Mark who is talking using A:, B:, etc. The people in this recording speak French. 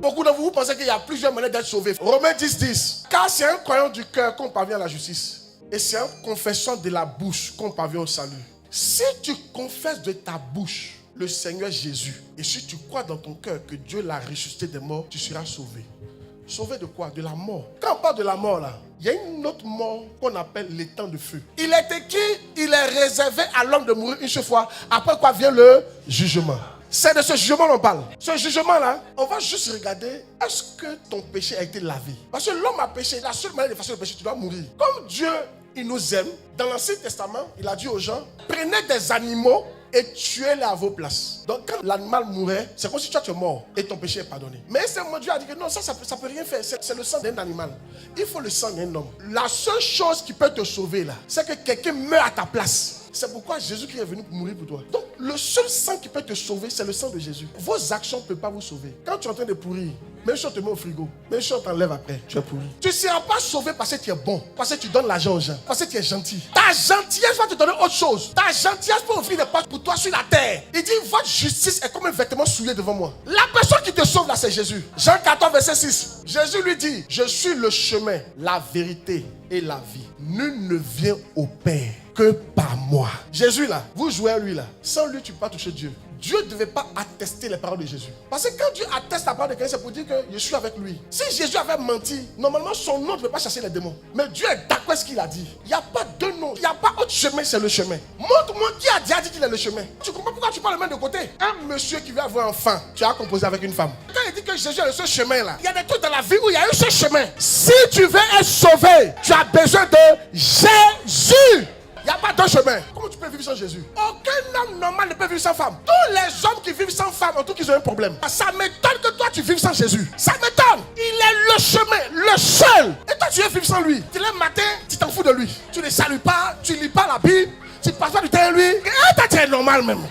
A: Beaucoup de vous pensez qu'il y a plusieurs manières d'être sauvé. Romains 10. Car c'est en croyant du cœur qu'on parvient à la justice. Et c'est en confessant de la bouche qu'on parvient au salut. Si tu confesses de ta bouche le Seigneur Jésus, et si tu crois dans ton cœur que Dieu l'a ressuscité des morts, tu seras sauvé. Sauvé de quoi? De la mort. Quand on parle de la mort là, il y a une autre mort qu'on appelle l'étang de feu. Il est écrit, il est réservé à l'homme de mourir une seule fois. Après quoi vient le jugement. C'est de ce jugement qu'on parle. Ce jugement-là, on va juste regarder, est-ce que ton péché a été lavé? Parce que l'homme a péché, la seule manière de faire le péché, tu dois mourir. Comme Dieu, il nous aime, dans l'Ancien Testament, il a dit aux gens, prenez des animaux et tuez-les à vos places. Donc quand l'animal mourait, c'est comme si tu es mort et ton péché est pardonné. Mais c'est mon Dieu a dit que non, ça peut rien faire. C'est le sang d'un animal. Il faut le sang d'un homme. La seule chose qui peut te sauver là, c'est que quelqu'un meurt à ta place. C'est pourquoi Jésus-Christ est venu pour mourir pour toi. Donc, le seul sang qui peut te sauver, c'est le sang de Jésus. Vos actions ne peuvent pas vous sauver. Quand tu es en train de pourrir, même si on te met au frigo, même si on t'enlève après, tu es pourri. Tu ne seras pas sauvé parce que tu es bon, parce que tu donnes l'argent aux gens, parce que tu es gentil. Ta gentillesse va te donner autre chose. Ta gentillesse peut ouvrir des portes pour toi sur la terre. Il dit, votre justice est comme un vêtement souillé devant moi. La personne qui te sauve là, c'est Jésus. Jean 14, verset 6. Jésus lui dit, je suis le chemin, la vérité et la vie. Nul ne vient au Père que par moi. Jésus là, vous jouez à lui là. Sans lui, tu ne peux pas toucher Dieu. Dieu ne devait pas attester les paroles de Jésus. Parce que quand Dieu atteste la parole de quelqu'un, c'est pour dire que je suis avec lui. Si Jésus avait menti, normalement son nom ne peut pas chasser les démons. Mais Dieu est d'accord avec ce qu'il a dit. Il n'y a pas deux noms. Il n'y a pas autre chemin, c'est le chemin. Montre-moi qui a déjà dit qu'il est le chemin. Tu comprends pourquoi tu parles le même de côté? Un monsieur qui veut avoir un enfant, tu as composé avec une femme. Quand il dit que Jésus est le seul chemin là, il y a des trucs dans la vie où il y a un seul chemin. Si tu veux être sauvé, tu as besoin de Jésus. Il n'y a pas deux chemins. Comment tu peux vivre sans Jésus? Aucun homme normal ne peut vivre sans femme. Tous les hommes qui vivent sans femme, en tout cas, ils ont un problème. Ça m'étonne que toi, tu vives sans Jésus. Ça m'étonne. Il est le chemin, le seul. Et toi, tu veux vivre sans lui. Tu lèves le matin, tu t'en fous de lui. Tu ne salues pas, tu ne lis pas la Bible, tu ne passes pas du temps à lui. Et toi, tu es normal même.